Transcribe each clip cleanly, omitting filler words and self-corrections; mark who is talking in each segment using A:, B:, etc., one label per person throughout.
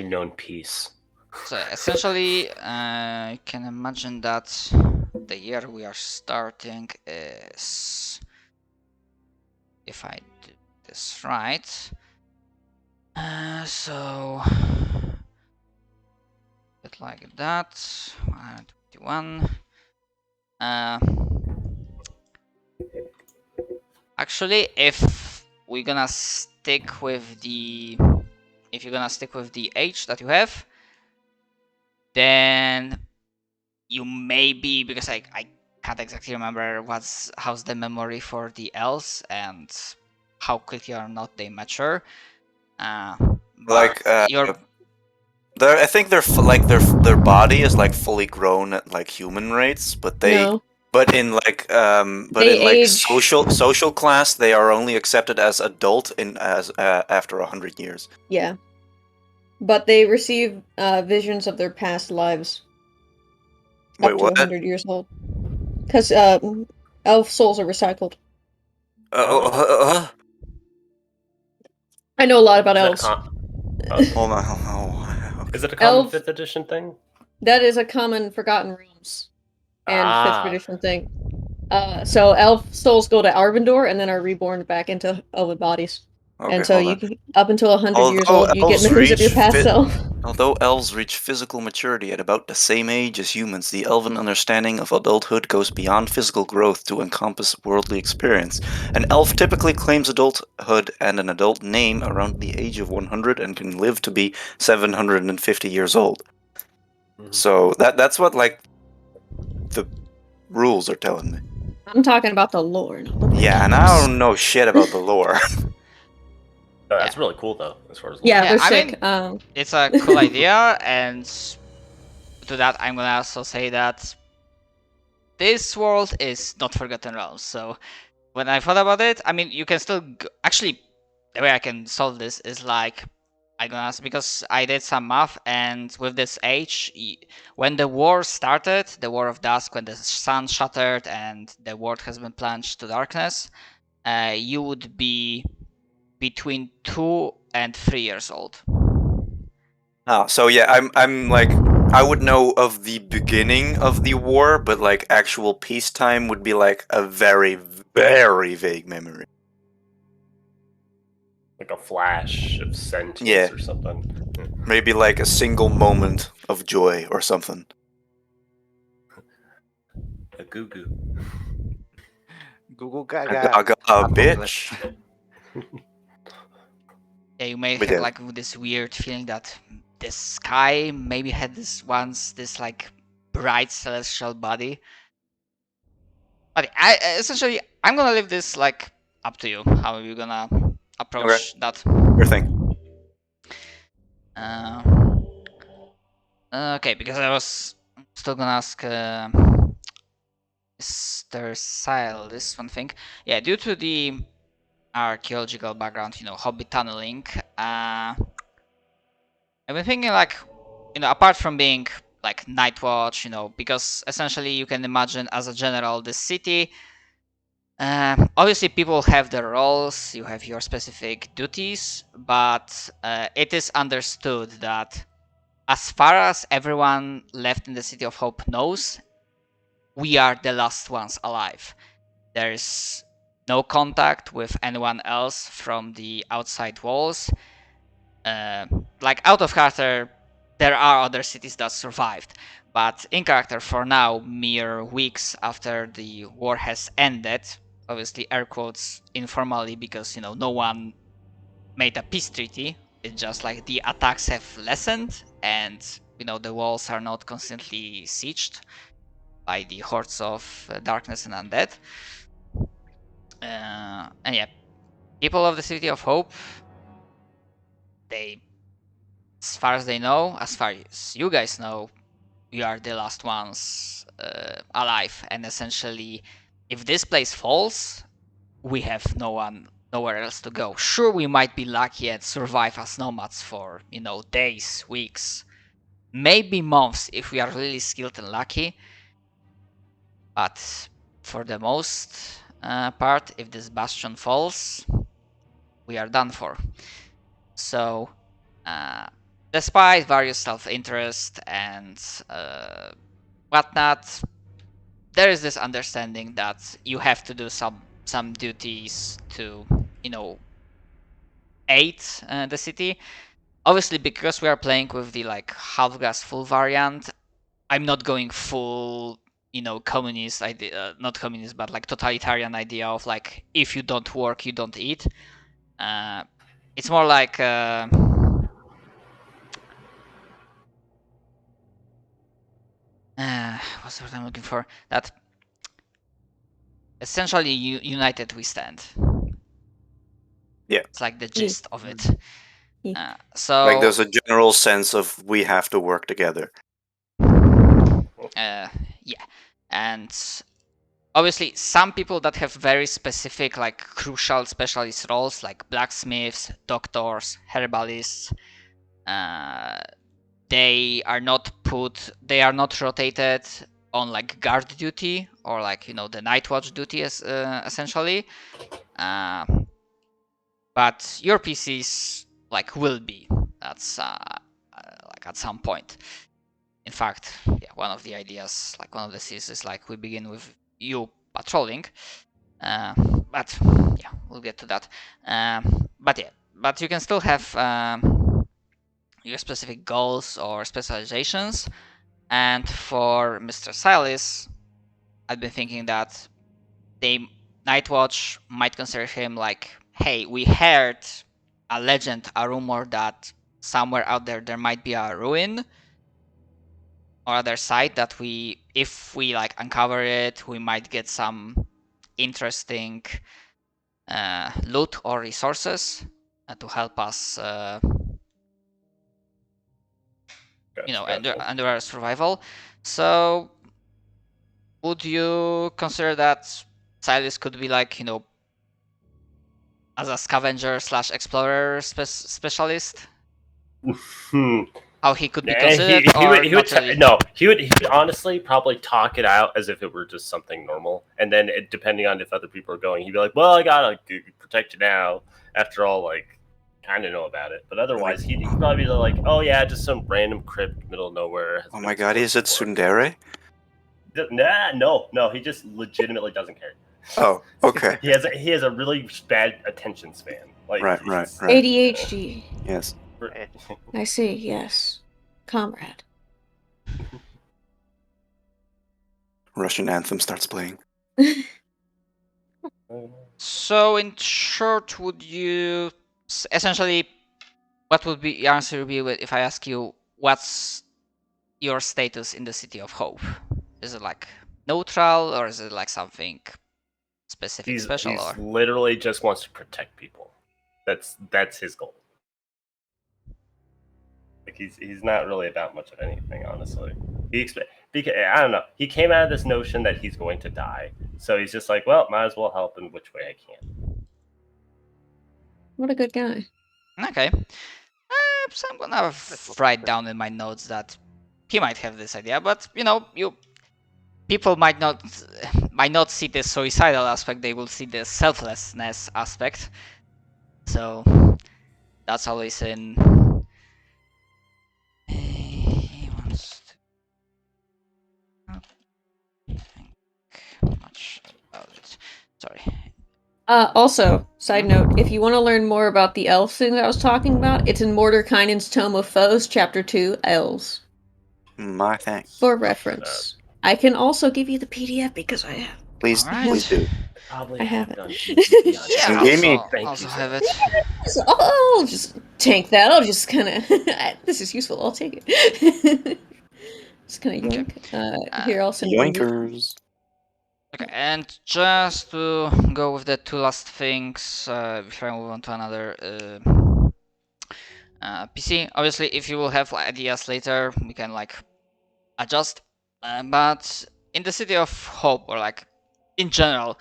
A: known peace.
B: So essentially, you can imagine that the year we are starting is, if I do this right, so it like that, 121. Actually, if we're gonna stick with the, if you're gonna stick with the age that you have, then you may be, because I can't exactly remember how's the memory for the elves and how quickly or not they mature. But your
C: I think their body is like fully grown at like human rates, but
D: No.
C: but in
D: They age.
C: social class they are only accepted as adult after 100 years.
D: Yeah. But they receive visions of their past lives.
C: Wait,
D: up to
C: what?
D: 100 years old. Because elf souls are recycled. I know a lot about elves.
C: Hold on.
A: Is it a common
D: Elf-
A: 5th edition thing?
D: That is a common Forgotten Realms and 5th
A: Ah.
D: edition thing. So elf souls go to Arvindor and then are reborn back into elven bodies.
C: Okay,
D: and so
C: hold
D: you
C: on.
D: can, up until 100 years
C: Although
D: old, you get
C: elves
D: memories of your
C: reach
D: past self.
C: Although elves reach physical maturity at about the same age as humans, the elven understanding of adulthood goes beyond physical growth to encompass worldly experience. An elf typically claims adulthood and an adult name around the age of 100 and can live to be 750 years old.
A: Mhm.
C: So that's what like the rules are telling me.
D: I'm talking about the lore. Not the
C: Yeah, and I don't know shit about the lore.
A: That's really cool though, as far as
D: Yeah,
B: Yeah,
D: they're
B: I
D: sick.
B: mean, it's a cool idea, and to that I'm gonna also say that this world is not Forgotten Realms. So when I thought about it, I mean, you can still actually, the way I can solve this is like, I'm gonna ask, because I did some math, and with this age, when the war started, the War of Dusk, when the sun shattered and the world has been plunged to darkness, you would be between 2 and 3 years old.
C: Oh, so yeah, I'm like I would know of the beginning of the war, but like actual peacetime would be like a very, very vague memory.
A: like a flash of sentience
C: Yeah.
A: or something.
C: Maybe like a single moment of joy or something.
A: A goo goo.
E: Google Gaga.
C: Bitch.
B: Yeah, you may
C: But
B: have
C: yeah.
B: like this weird feeling that the sky maybe had this like bright celestial body. But essentially, I'm gonna leave this like up to you. How are you gonna approach that?
C: Sure thing.
B: Okay, because I was still gonna ask Mr. Sile this one thing. Yeah, due to the archaeological background, hobby tunneling, I've been thinking like, apart from being like night watch, because essentially you can imagine as a general the city. Obviously, people have their roles, you have your specific duties, but it is understood that as far as everyone left in the City of Hope knows, we are the last ones alive. There's no contact with anyone else from the outside walls. Like out of character, there are other cities that survived, but in character, for now, mere weeks after the war has ended, obviously air quotes informally, because no one made a peace treaty. It's just like the attacks have lessened, and the walls are not constantly sieged by the hordes of darkness and undead. And yeah, people of the City of Hope, they, as far as they know, as far as you guys know, we are the last ones alive. And essentially, if this place falls, we have nowhere else to go. Sure, we might be lucky and survive as nomads for, days, weeks, maybe months if we are really skilled and lucky. But for the most part, if this bastion falls, we are done for. So the despite various self-interest and whatnot, there is this understanding that you have to do some duties to, aid the city. Obviously, because we are playing with the like half-glass full variant, I'm not going full, communist idea, not communist, but like totalitarian idea of like if you don't work, you don't eat. It's more like what's the word I'm looking for? That essentially, united we stand.
C: Yeah.
B: It's like the gist of it.
D: Yeah.
B: So
C: Like there's a general sense of we have to work together.
B: yeah, and obviously some people that have very specific, like crucial specialist roles, like blacksmiths, doctors, herbalists, they are not rotated on like guard duty or like the night watch duty as essentially, but your PCs like will be. That's like at some point. In fact, yeah, one of the ideas, like one of the scenes is like we begin with you patrolling, but yeah, we'll get to that. But you can still have your specific goals or specializations. And for Mr. Silas, I've been thinking that Night Watch might consider him like, hey, we heard a legend, a rumor that somewhere out there might be a ruin or other site that if we like uncover it, we might get some interesting loot or resources to help us under our survival. So would you consider that Silas could be like, as a scavenger / explorer specialist? How he could be considered?
A: He would honestly probably talk it out as if it were just something normal, and then depending on if other people are going, he'd be like, "Well, I gotta protect you now." After all, like, kind of know about it, but otherwise, he'd probably be like, "Oh yeah, just some random crypt, middle of nowhere."
C: Oh my god, is it Tsundere?
A: Nah, no, he just legitimately doesn't care.
C: Oh, okay.
A: He has a really bad attention span. Like
C: Right.
D: ADHD.
C: Yes.
D: I see, yes. Comrade.
C: Russian anthem starts playing.
B: So in short, would you essentially, what would be your answer be if I ask you what's your status in the City of Hope? Is it like neutral or is it like something specific, special?
A: He's
B: or
A: literally just wants to protect people. That's his goal. Like he's not really about much of anything, honestly. Because I don't know. He came out of this notion that he's going to die, so he's just like, well, might as well help in which way I can.
D: What a good guy.
B: Okay. So I'm gonna write down in my notes that he might have this idea, but people might not see the suicidal aspect. They will see the selflessness aspect. So that's always in. He wants to not think much about it. Sorry.
D: Also, side note, if you want to learn more about the elf thing that I was talking about, it's in Mordekainen's Tome of Foes, Chapter 2, Elves.
C: My thanks.
D: For reference. I can also give you the PDF because I have.
C: Please,
B: Alright.
C: please do.
A: Probably
D: I have
A: done
D: it.
B: Yeah,
C: Gave me-
B: also have it.
D: So I'll just tank that. I'll just kind of. This is useful. I'll take it. Just kind of yoink. Here, I'll send you.
C: Yoinkers.
B: Okay, and just to go with the two last things before I move on to another PC. Obviously, if you will have ideas later, we can like adjust. But in the City of Hope, or like in general,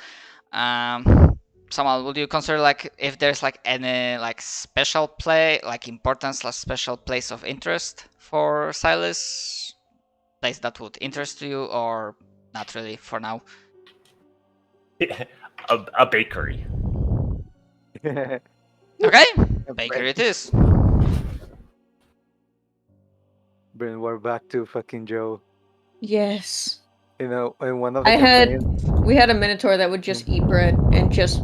B: Samal, would you consider like if there's like any like special play, like importance / special place of interest for Silas? Place that would interest you, or not really for now?
A: a bakery.
B: Okay, bakery it is.
E: We're back to fucking Joe.
D: Yes.
E: You know, in one of the
D: I had
E: campaigns,
D: we had a minotaur that would just eat bread and just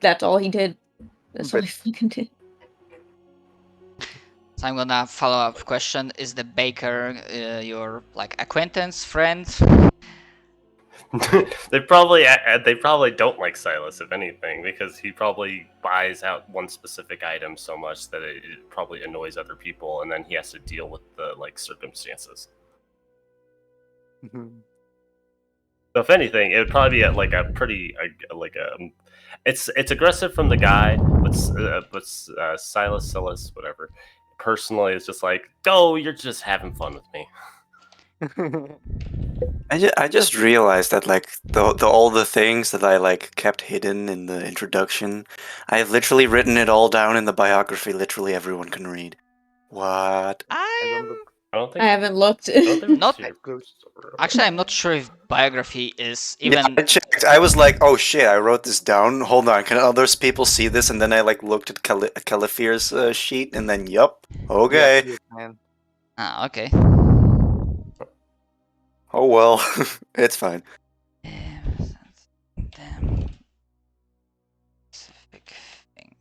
D: that's all he did. That's all
E: But-
D: he fucking did.
B: So I'm gonna follow up question: is the baker your like acquaintance, friend?
A: they probably don't like Silas, if anything, because he probably buys out one specific item so much that it probably annoys other people, and then he has to deal with the like circumstances.
E: Mhm.
A: So if anything, it would probably be like a pretty it's aggressive from the guy, but Silas, whatever. Personally, it's just like, go, you're just having fun with me.
C: I just realized that like all the things that I like kept hidden in the introduction, I've literally written it all down in the biography. Literally everyone can read. What?
E: I
B: I
E: don't
B: am
E: look
A: I don't think.
D: I haven't looked.
A: I don't think
B: Not-
A: you're-
E: close.
B: actually I'm not sure if biography is
C: Yeah,
B: even.
C: I checked. I was like, oh shit, I wrote this down. Hold on, can others people see this? And then I like looked at Califier's sheet, and then yup, okay.
E: Yeah, you can.
B: Ah, okay.
C: Oh well, it's fine.
B: Damn. Specific thing.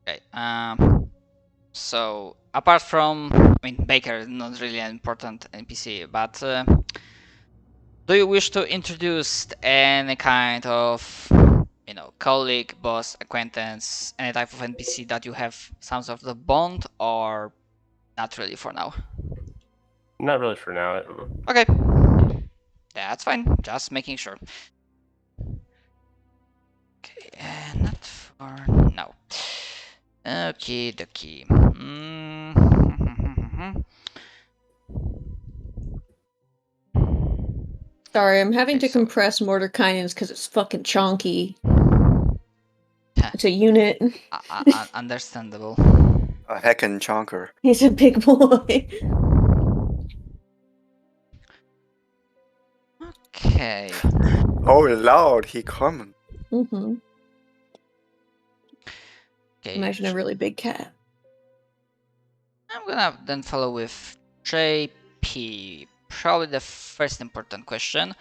B: Okay. So apart from, I mean, Baker is not really an important NPC, but do you wish to introduce any kind of, you know, colleague, boss, acquaintance, any type of NPC that you have some sort of the bond, or not really for now?
A: Not really for now.
B: Okay. That's fine. Just making sure. Okay, not for now. Okay, dokie.
D: Sorry, I'm having
B: Okay,
D: to
B: so-
D: compress Mordekainen's because it's fucking chonky.
B: Huh.
D: It's a unit.
B: Understandable.
C: A heckin' chonker.
D: He's a big boy.
B: Okay.
C: Oh lord, he coming.
D: Mm-hmm.
B: Okay.
D: Imagine a really big cat.
B: I'm gonna then follow with JP. Probably the first important question.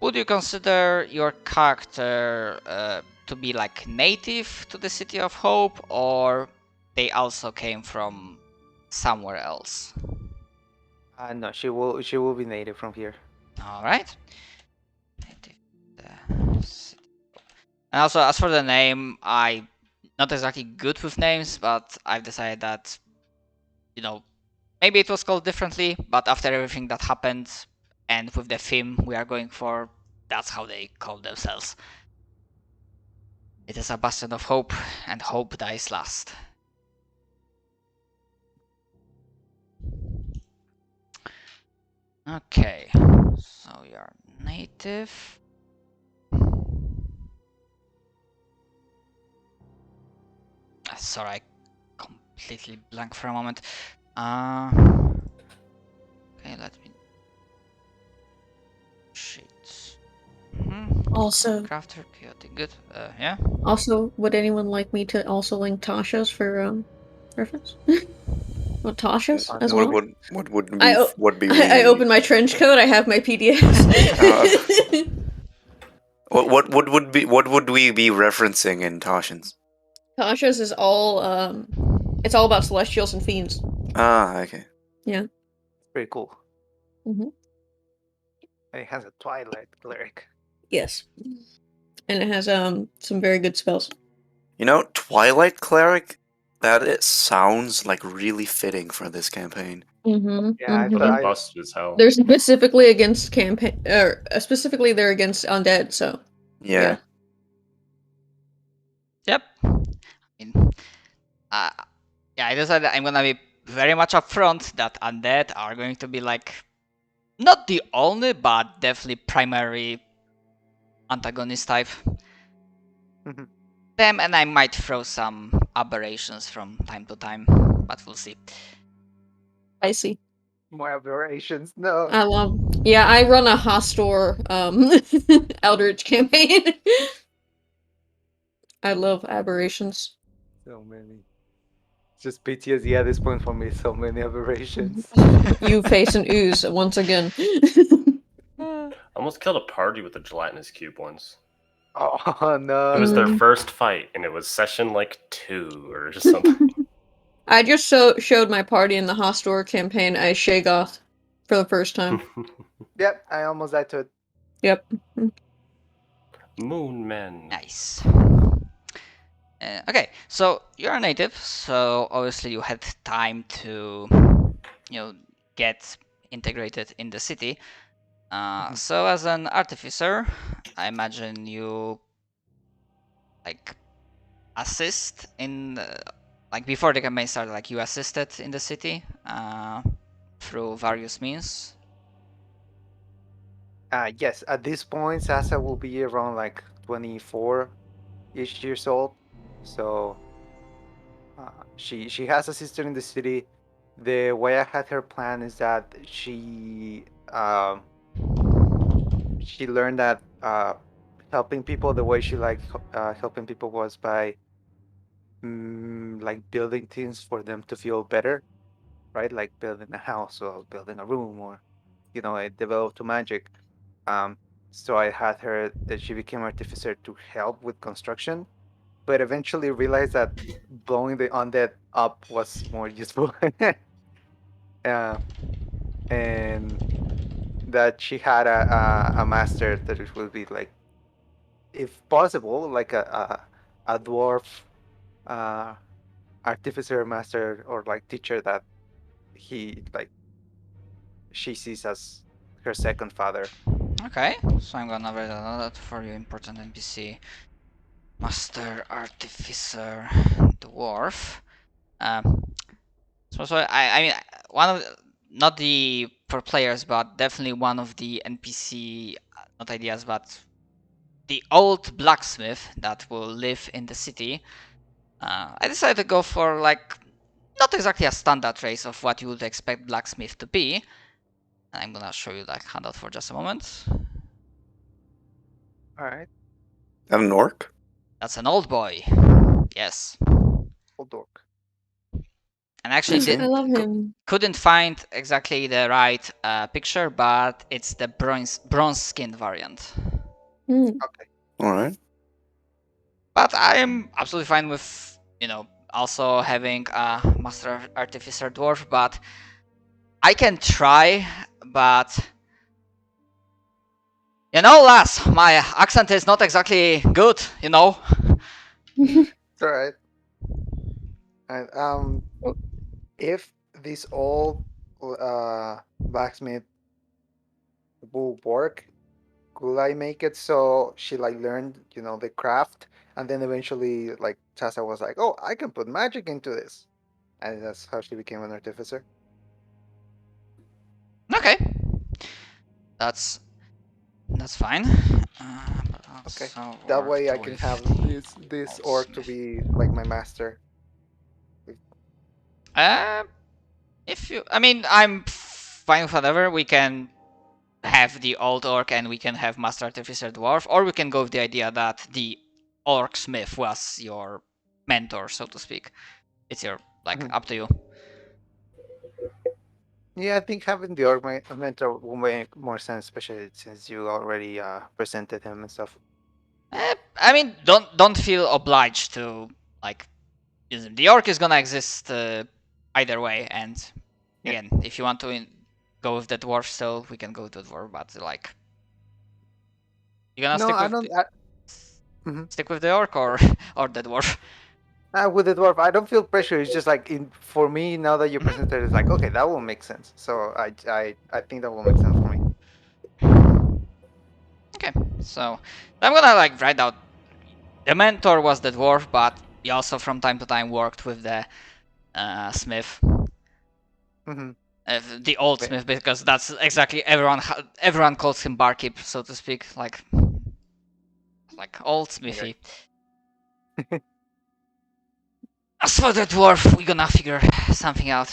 B: Would you consider your character to be like native to the City of Hope, or they also came from somewhere else?
E: No, she will be native from here.
B: All right. Native to the City. And also, as for the name, I'm not exactly good with names, but I've decided that, you know, maybe it was called differently, but after everything that happened and with the theme we are going for, that's how they call themselves. It is a bastion of hope, and hope dies last. Okay, so you're native. Sorry, I completely blank for a moment. Okay, let me. Sheets.
D: Also,
B: Crafter, chaotic, good. Yeah.
D: would anyone like me to also link Tasha's for reference? Well, Tasha's as well.
C: What would be
D: I o-
C: what be
D: I
C: really-
D: open my trench coat. I have my PDFs.
C: What would we be referencing in Tashin's?
D: Tasha's is all it's all about celestials and fiends.
C: Ah, okay.
E: Pretty cool.
D: Mhm.
E: And it has a Twilight cleric.
D: Yes, and it has some very good spells.
C: You know, Twilight Cleric, that it sounds like really fitting for this campaign.
D: Mm-hmm.
E: Yeah,
A: But
E: I-
A: they're busted as hell.
D: They're specifically against campaign, or specifically they're against undead. So
C: Yeah.
B: Yep. I mean, yeah, I decided I'm gonna be very much upfront that undead are going to be like not the only, but definitely primary antagonist type.
E: Mhm.
B: Them, and I might throw some aberrations from time to time, but we'll see.
D: I see.
E: More aberrations. No.
D: I love. Yeah, I run a Hostor Eldritch campaign. I love aberrations.
E: So many. just PTSD at this point for me. So many aberrations.
D: You face an ooze once again.
A: I almost killed a party with a gelatinous cube once.
E: Oh no!
A: It was their
D: Mm.
A: first fight, and it was session like 2 or just something.
D: I just showed my party in the Hostor campaign as Shagoth for the first time.
E: Yep, I almost died to it.
D: Yep.
A: Moon Men.
B: Nice. Okay, so you're a native, so obviously you had time to, get integrated in the city. So as an artificer, I imagine you like assist in like before the campaign started, like you assisted in the city through various means.
E: Yes, at this point, Sasa will be around like 24-ish years old. So she has a sister in the city. The way I had her plan is that she learned that helping people the way she liked helping people was by like building things for them to feel better, right? Like building a house or building a room, or it developed to magic. So I had her that she became artificer to help with construction, but eventually realized that blowing the undead up was more useful. And that she had a master that it would be like, if possible, like a dwarf artificer master or like teacher that she sees as her second father.
B: Okay, so I'm gonna write that for you. Important NPC, Master Artificer Dwarf. So I mean, one of not the for players, but definitely one of the NPC not ideas, but the old blacksmith that will live in the city. I decided to go for like not exactly a standard race of what you would expect blacksmith to be. I'm gonna show you that handout for just a moment.
E: All right,
C: An orc?
B: That's an old boy. Yes.
E: old orc.
B: And actually
D: I love him.
B: couldn't find exactly the right picture, but it's the bronze skin variant.
D: Mm.
E: Okay.
C: All right.
B: But I am absolutely fine with, also having a Master Artificer Dwarf, but I can try, but lass, my accent is not exactly good,
E: It's all right. And if this old blacksmith will work, could I make it so she like learned, the craft, and then eventually like Tessa was like, "Oh, I can put magic into this," and that's how she became an artificer.
B: Okay. That's fine.
E: Okay.
B: Also
E: That way I
B: worked
E: can
B: with
E: have
B: the
E: this
B: old
E: orc to
B: smith.
E: be like my master.
B: I'm fine with whatever. We can have the old orc and we can have Master Artificer Dwarf, or we can go with the idea that the orc smith was your mentor, so to speak. It's up to you.
E: Yeah, I think having the orc mentor will make more sense, especially since you already presented him and stuff.
B: Don't feel obliged to use him. The orc is gonna exist either way, and again, if you want to go with the dwarf still, we can go to the dwarf, but you gonna
E: No,
B: stick
E: I
B: with
E: don't.
B: stick with the orc or or the dwarf?
E: With the dwarf, I don't feel pressure. It's just like for me now that you presented, it's like, okay, that will make sense. So I think that will make sense for me.
B: Okay, so I'm gonna write out the mentor was the dwarf, but he also from time to time worked with the smith.
E: Mm-hmm.
B: The old smith, because that's exactly everyone calls him barkeep, so to speak, like old smithy. As for the dwarf, we're gonna figure something out.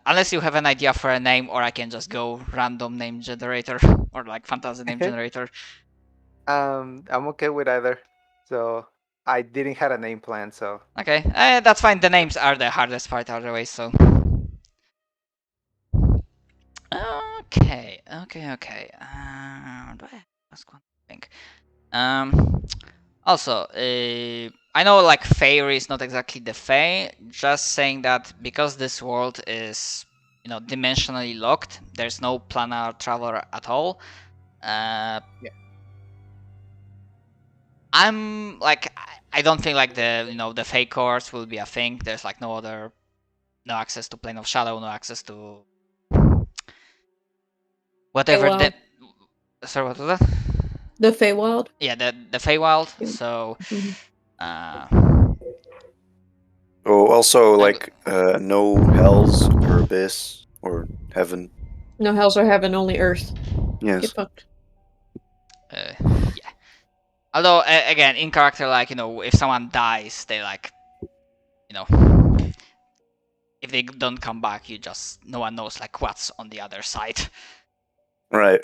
B: Unless you have an idea for a name, or I can just go random name generator or fantasy name generator.
E: I'm okay with either. So I didn't have a name plan, so
B: Okay, that's fine. The names are the hardest part out of the way, so. Okay. Do I ask one thing? Also, I know like Fairy is not exactly the Fae. Just saying that because this world is, dimensionally locked, there's no planar travel at all.
E: yeah.
B: I'm like, I don't think like the Fae course will be a thing. There's like no access to Plane of Shadow, no access to whatever
D: Feywild.
B: Sorry, what was that?
D: The Feywild.
B: Yeah, the Feywild.
D: Yeah.
B: So,
D: Mhm.
C: Oh, also like no hells or abyss or heaven.
D: No hells or heaven, only Earth.
C: Yes.
D: Get fucked.
B: Yeah. Although again, in character, like if someone dies, they like, if they don't come back, no one knows like what's on the other side.
C: Right.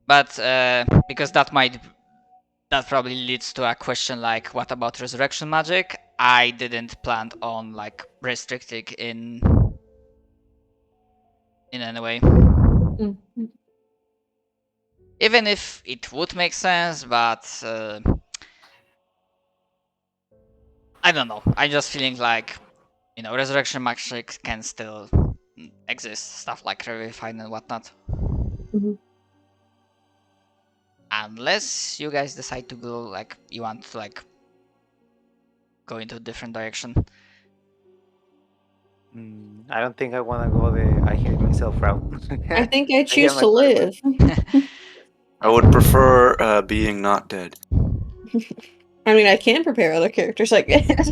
B: But because that probably leads to a question like, what about resurrection magic? I didn't plan on like restricting in any way.
D: Mhm.
B: Even if it would make sense, but I don't know. I'm just feeling like, resurrection magic can still exist, stuff like Revivify and whatnot.
D: Mhm.
B: Unless you guys decide to go, like, you want to, like, go into a different direction.
E: I don't think I want to go the I hate myself route.
D: I think I choose
E: my
D: to
E: partner.
D: live.
C: I would prefer being not dead.
D: I mean, I can prepare other characters, I guess.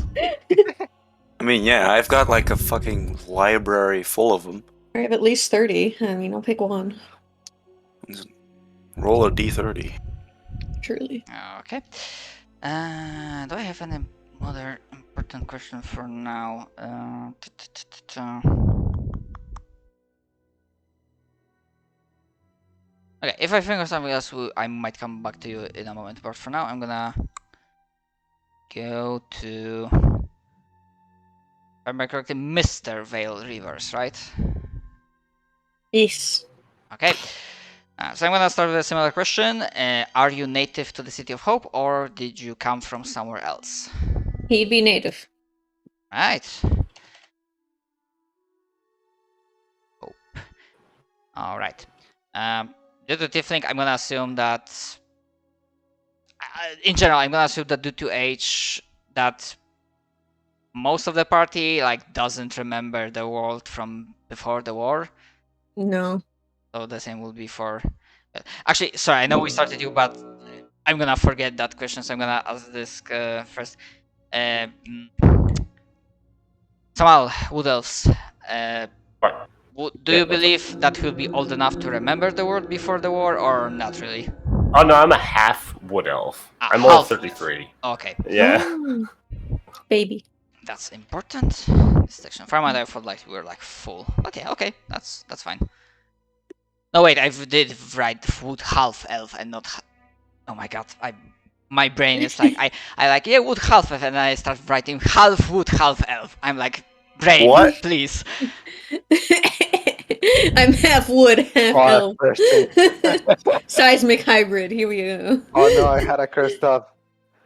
C: I mean, yeah, I've got like a fucking library full of them.
D: I have at least 30. I mean, I'll pick one.
C: Roll a d30.
D: Truly.
B: Okay. Do I have any other important question for now? Okay, if I think of something else, I might come back to you in a moment. But for now, I'm gonna go to, if I remember correctly, Mr. Vale Rivers, right?
D: Yes.
B: Okay. So I'm gonna start with a similar question. Are you native to the City of Hope, or did you come from somewhere else?
D: He'd be native.
B: Right. Hope. All right. Due to Tiefling, I'm gonna assume that. In general, I'm gonna assume that due to age, that most of the party like doesn't remember the world from before the war.
D: No.
B: So the same will be for. Actually, sorry, I know we started you, but I'm gonna forget that question, so I'm gonna ask this first. Samal, Wood Elves.
A: Right.
B: Do you believe that he'll be old enough to remember the world before the war, or not really?
A: Oh no, I'm a half wood elf.
B: Ah,
A: I'm only
B: half.
A: 33.
B: Okay,
A: Yeah.
D: Oh, baby.
B: that's important. Section. For my thought like we were like full, but yeah, okay, that's fine. No wait, I did write wood half elf and not. Oh my god, my brain is like I like wood half elf and I start writing half wood half elf. I'm like, brain,
C: What?
B: please.
D: I'm half wood, half
E: Oh,
D: elf.
E: first thing.
D: Seismic hybrid. Here we go.
E: Oh no, I had a cursed up.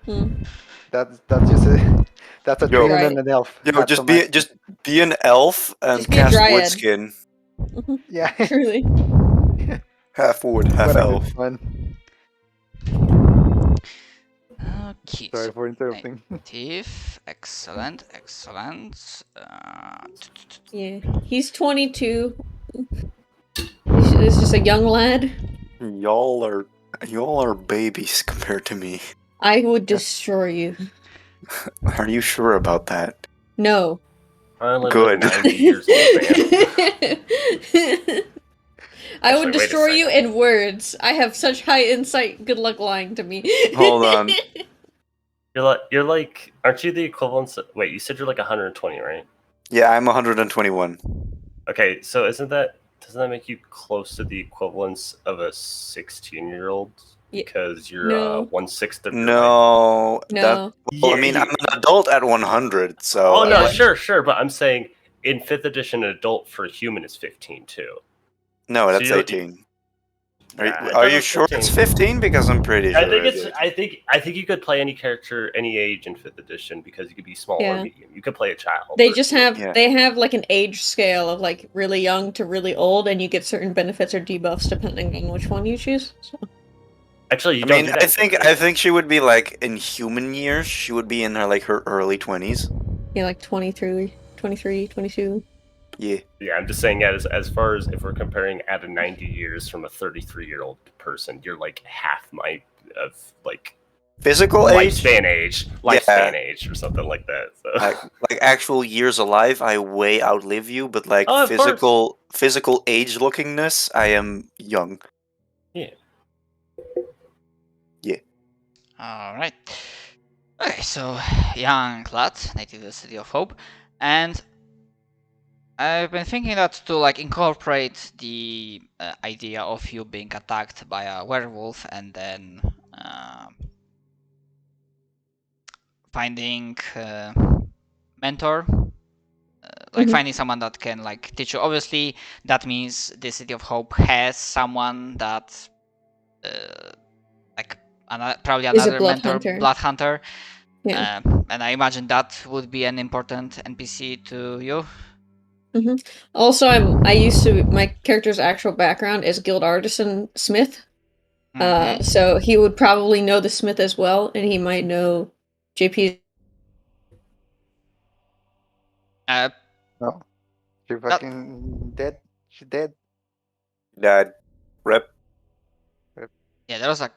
D: Hmm.
E: That's just that's a
C: Yo.
E: demon
D: Right.
E: and an elf.
C: Yo,
E: Not so much.
C: just be an elf and
D: Just be a
C: cast
D: dryad.
C: wood skin.
E: Yeah.
D: Truly.
C: Half wood, half
E: What a good
C: elf.
E: fun.
B: Okay.
E: Sorry
B: So
E: for interrupting.
B: native, excellent.
D: Yeah. He's 22. He's just a young lad.
C: Y'all are babies compared to me.
D: I would destroy you.
C: Are you sure about that?
D: No.
A: I live
C: Good.
A: 90 years in advance.
D: I
A: Actually,
D: would
A: wait a
D: destroy you
A: second.
D: in words. I have such high insight. Good luck lying to me.
C: Hold on.
A: You're like, aren't you the equivalent? Wait, you said you're like 120, right?
C: Yeah, I'm 121.
A: Okay, so doesn't that make you close to the equivalence of a 16-year-old? because you're
D: No.
A: 1/6 of your life.
C: No.
D: No.
C: Well, I mean, I'm an adult at 100, so.
A: Oh no,
D: Yeah.
A: sure, but I'm saying in 5th edition, an adult for a human is 15 too.
C: No,
A: So
C: that's
A: you-
C: 18.
A: I
C: Are
A: thought it
C: you
A: was
C: sure
A: 15.
C: it's 15? Because I'm pretty sure.
A: I think
C: it
A: it's.
C: is.
A: I think you could play any character, any age in 5th edition because you could be small or
D: Yeah.
A: medium. You could play a child.
D: They
A: or a
D: just
A: teen.
D: have
C: Yeah.
D: they have like an age scale of like really young to really old, and you get certain benefits or debuffs depending on which one you choose. So.
A: Actually, you
C: I
A: don't
C: mean,
A: do that in 5th edition.
C: I think she would be like in human years. She would be in her early 20s.
D: Yeah, like 23, 22.
C: Yeah.
A: Yeah, I'm just saying as far as if we're comparing at a 90 years from a 33-year-old person, you're like half my of like
C: Physical age,
A: lifespan age or something like that. So
C: like actual years alive, I way outlive you. But like
A: Oh, of
C: physical age lookingness, I am young.
A: yeah.
B: All right. Okay, so young lad, native to the City of Hope, and I've been thinking that to like incorporate the idea of you being attacked by a werewolf and then finding mentor, like finding someone that can like teach you. Obviously, that means the City of Hope has someone that like probably
D: Is a
B: another
D: blood
B: mentor,
D: hunter.
B: blood hunter.
D: Yeah.
B: And I imagine that would be an important NPC to you.
D: Also, my character's actual background is Guild Artisan Smith.
B: Mhm.
D: So he would probably know the Smith as well, and he might know JP.
E: No, she fucking dead. She's dead.
C: Dad, rep.
B: Yeah, there was a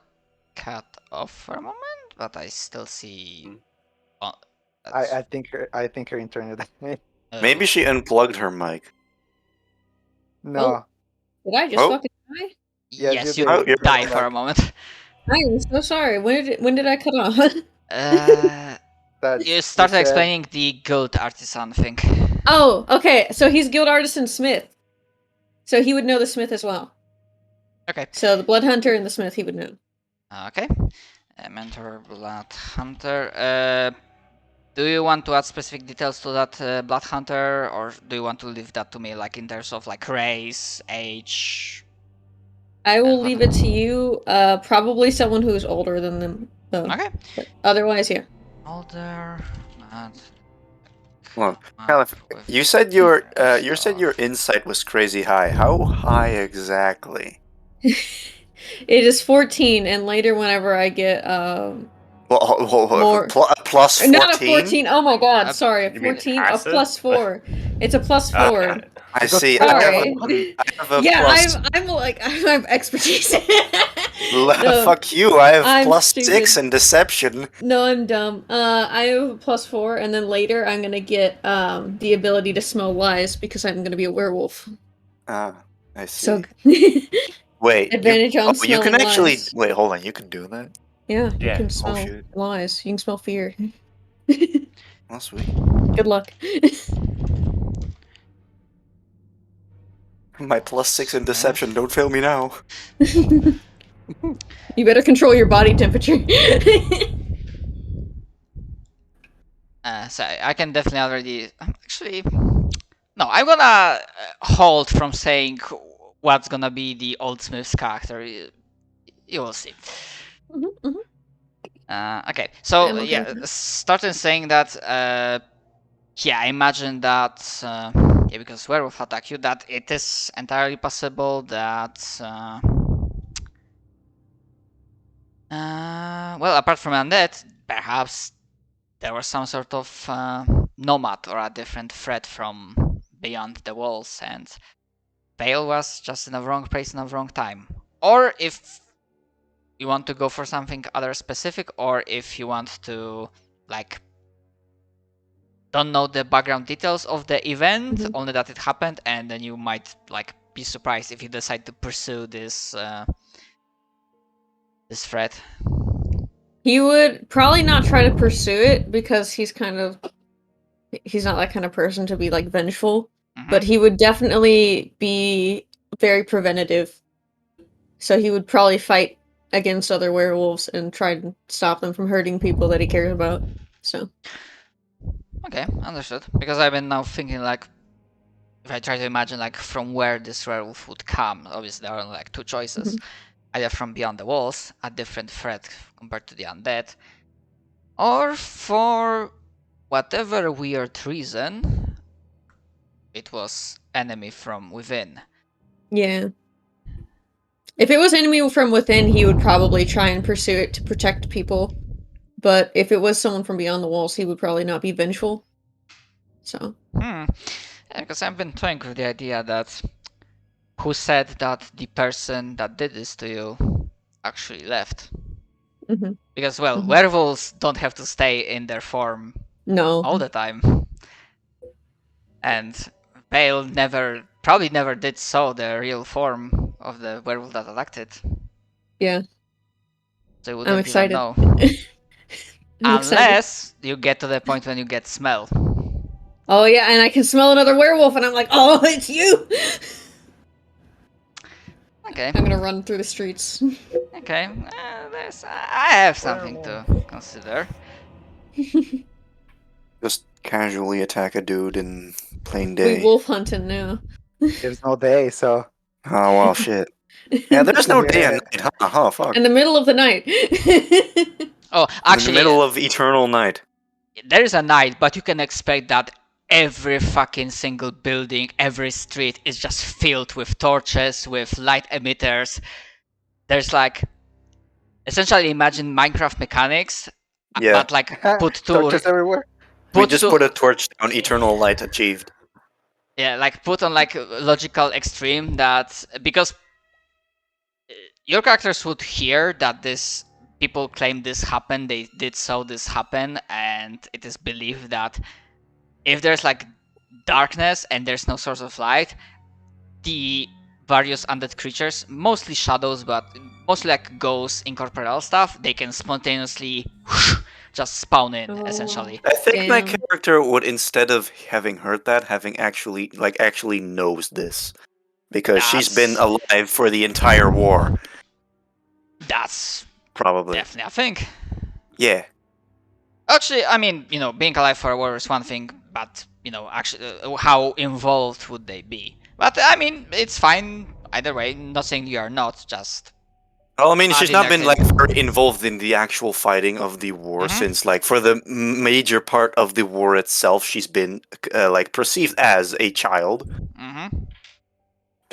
B: cut off for a moment, but I still see. Oh,
E: I think her internet.
C: Maybe she unplugged her mic.
E: No.
D: Did I just
C: Oh.
D: fucking die?
E: Yes,
B: Yes,
E: you
B: you
C: did.
B: die for a moment.
D: I am so sorry. When did I cut off?
E: That
B: You started
E: said-
B: explaining the gold artisan thing.
D: Oh, okay. So he's Guild Artisan Smith. So he would know the Smith as well.
B: Okay.
D: So the Blood Hunter and the Smith he would know.
B: Okay. Mentor Blood Hunter. Do you want to add specific details to that Blood Hunter, or do you want to leave that to me, like in terms of like race, age?
D: I will leave it to you. Probably someone who is older than them, though.
B: Okay.
D: But otherwise, yeah.
B: Older.
C: Well, Caliph, you said your insight was crazy high. How high exactly?
D: It is 14, and later whenever I get More-
C: plus 14.
D: not a 14. Oh my god, sorry, a
A: you mean
D: 14, a
A: passive?
D: plus 4. It's a plus 4.
C: I see.
D: Sorry.
C: I have a
D: Yeah,
C: plus.
D: I have expertise.
C: Fuck you! I have
D: I'm
C: plus
D: stupid.
C: 6 in deception.
D: No, I'm dumb. I have a plus 4, and then later I'm gonna get the ability to smell lies because I'm gonna be a werewolf.
C: Ah, I see.
D: So
C: Wait,
D: advantage on
C: you
D: smelling
C: can actually
D: lies.
C: wait. Hold on, you can do that.
D: Yeah, you
A: Yeah.
D: can
C: Oh
D: smell
C: shit.
D: lies. You can smell fear.
C: Oh sweet.
D: Good luck.
C: My plus 6 in deception. Don't fail me now.
D: You better control your body temperature.
B: So I can definitely already. Actually, no. I'm gonna hold from saying what's gonna be the Old Smith's character. You will see. Okay, so
D: I'm okay with that.
B: starting saying that. Yeah, I imagine that. Yeah, because werewolf attack you, that it is entirely possible that. Well, apart from undead, perhaps there was some sort of nomad or a different threat from beyond the walls, and Vale was just in the wrong place in the wrong time. Or if you want to go for something other specific, or if you want to, like, don't know the background details of the event, only that it happened, and then you might, like, be surprised if you decide to pursue this this threat.
D: He would probably not try to pursue it because he's not that kind of person to be like vengeful, but he would definitely be very preventative. So he would probably fight against other werewolves and try to stop them from hurting people that he cares about. So
B: Okay, understood. Because I've been now thinking like, if I try to imagine like from where this werewolf would come, obviously there are only like two choices. Either from beyond the walls, a different threat compared to the undead, or for whatever weird reason, it was enemy from within.
D: yeah. If it was enemy from within, he would probably try and pursue it to protect people. But if it was someone from beyond the walls, he would probably not be vengeful. So.
B: Yeah, because I've been toying with the idea that who said that the person that did this to you actually left?
D: Mm-hmm.
B: Because, well, werewolves don't have to stay in their form all the time. And Bale probably never did saw the real form of the werewolf that attacked it.
D: Yeah.
B: So you wouldn't
D: excited.
B: even know.
D: Unless
B: you get to the point when you get smell.
D: Oh yeah, and I can smell another werewolf and I'm like, oh, it's you!
B: Okay.
D: I'm gonna run through the streets.
B: Okay. I have something to consider.
C: Just casually attack a dude in plain day.
D: We wolf hunting now.
E: There's no day, so.
C: Oh, well, shit. Yeah, there's no day and night, huh? Oh, fuck.
D: In the middle of the night.
B: Oh, actually,
C: in the middle of eternal night.
B: There is a night, but you can expect that every fucking single building, every street is just filled with torches, with light emitters. There's like, essentially imagine Minecraft mechanics, but like put to
E: torches everywhere.
C: We just put a torch on eternal light achieved.
B: Yeah, like put on like logical extreme that, because your characters would hear that this people claim this happened, they did saw this happen, and it is believed that if there's like darkness and there's no source of light, the various undead creatures, mostly shadows, but mostly like ghosts, incorporeal stuff, they can spontaneously just spawn in, essentially.
C: I think my character would, instead of having heard that, having actually knows this. Because she's been alive for the entire war.
B: That's
C: probably
B: definitely a thing.
C: Yeah.
B: Actually, I mean, being alive for a war is one thing, but, actually, how involved would they be? But, I mean, it's fine either way. Not saying you are not, just...
C: Well, I mean, she's not been, very involved in the actual fighting of the war since, for the major part of the war itself, she's been, perceived as a child.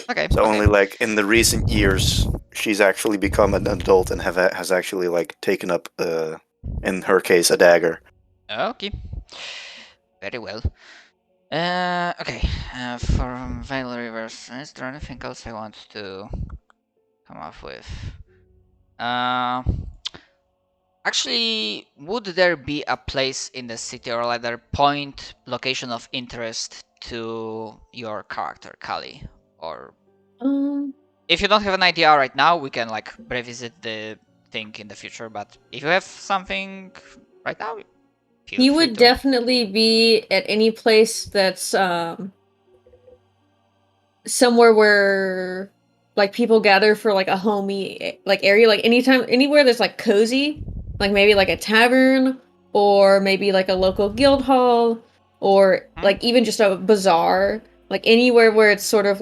B: Okay.
C: So only, in the recent years, she's actually become an adult and has actually, taken up, in her case, a dagger.
B: Okay. Very well. Okay. For Veil Rivers, is there anything else I want to come up with? Actually, would there be a place in the city or either point, location of interest to your character, Kali? Or if you don't have an idea right now, we can revisit the thing in the future. But if you have something right now,
D: he would definitely be at any place that's somewhere where people gather for a homey area, anywhere that's cozy, maybe a tavern or maybe a local guild hall or even just a bazaar, anywhere where it's sort of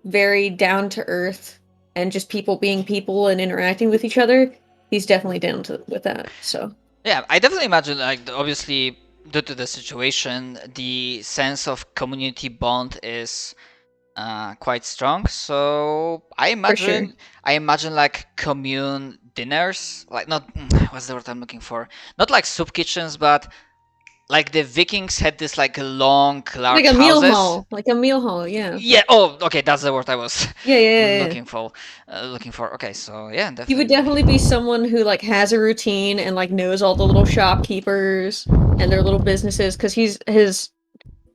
D: very down to earth and just people being people and interacting with each other. He's definitely down with that. So
B: yeah, I definitely imagine obviously due to the situation, the sense of community bond is quite strong. So I imagine commune dinners, not what's the word I'm looking for? Not soup kitchens, but the Vikings had this long, large
D: a meal
B: houses.
D: hall, a meal hall, yeah.
B: Yeah. Oh, okay, that's the word I was.
D: Looking
B: for. Okay, so yeah, definitely.
D: He would definitely be someone who has a routine and knows all the little shopkeepers and their little businesses, because his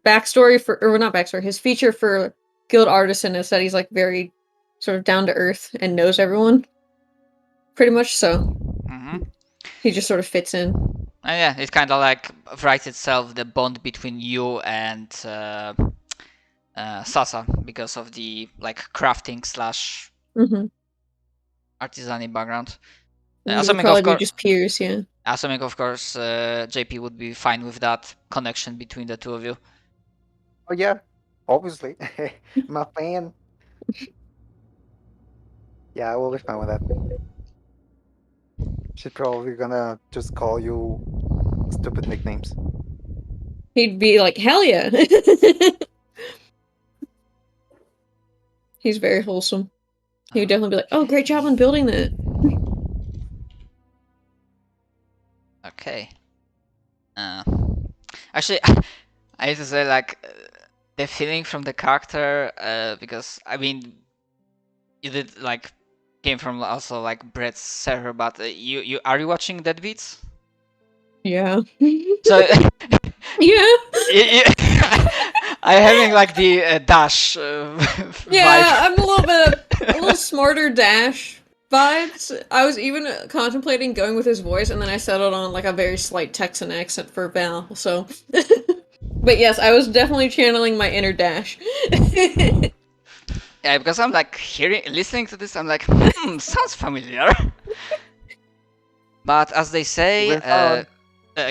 D: backstory his feature for Guild Arneson is that he's very sort of down to earth and knows everyone, pretty much. So he just sort of fits in.
B: And yeah, it kind of writes itself, the bond between you and Sasa, because of the crafting / artisan background.
D: It
B: Also,
D: would
B: make,
D: probably
B: of
D: be
B: course,
D: just peers, yeah.
B: assuming of course JP would be fine with that connection between the two of you.
E: Oh yeah, obviously. I'm a fan. Yeah, I will be fine with that. She's probably gonna just call you stupid nicknames.
D: He'd be like, hell yeah. He's very wholesome. He would definitely be like, oh, great job on building that.
B: Okay. Actually, I have to say, like, the feeling from the character, because I mean, you did like came from also like Brett's server, but you are you watching Deadbeats?
D: Yeah.
B: So
D: Yeah.
B: I'm having like the Dash
D: Yeah,
B: vibe.
D: I'm a little smarter Dash vibes. I was even contemplating going with his voice, and then I settled on like a very slight Texan accent for Val. So, but yes, I was definitely channeling my inner Dash.
B: Yeah, because I'm like listening to this, I'm like, sounds familiar. But as they say,
E: You've been found.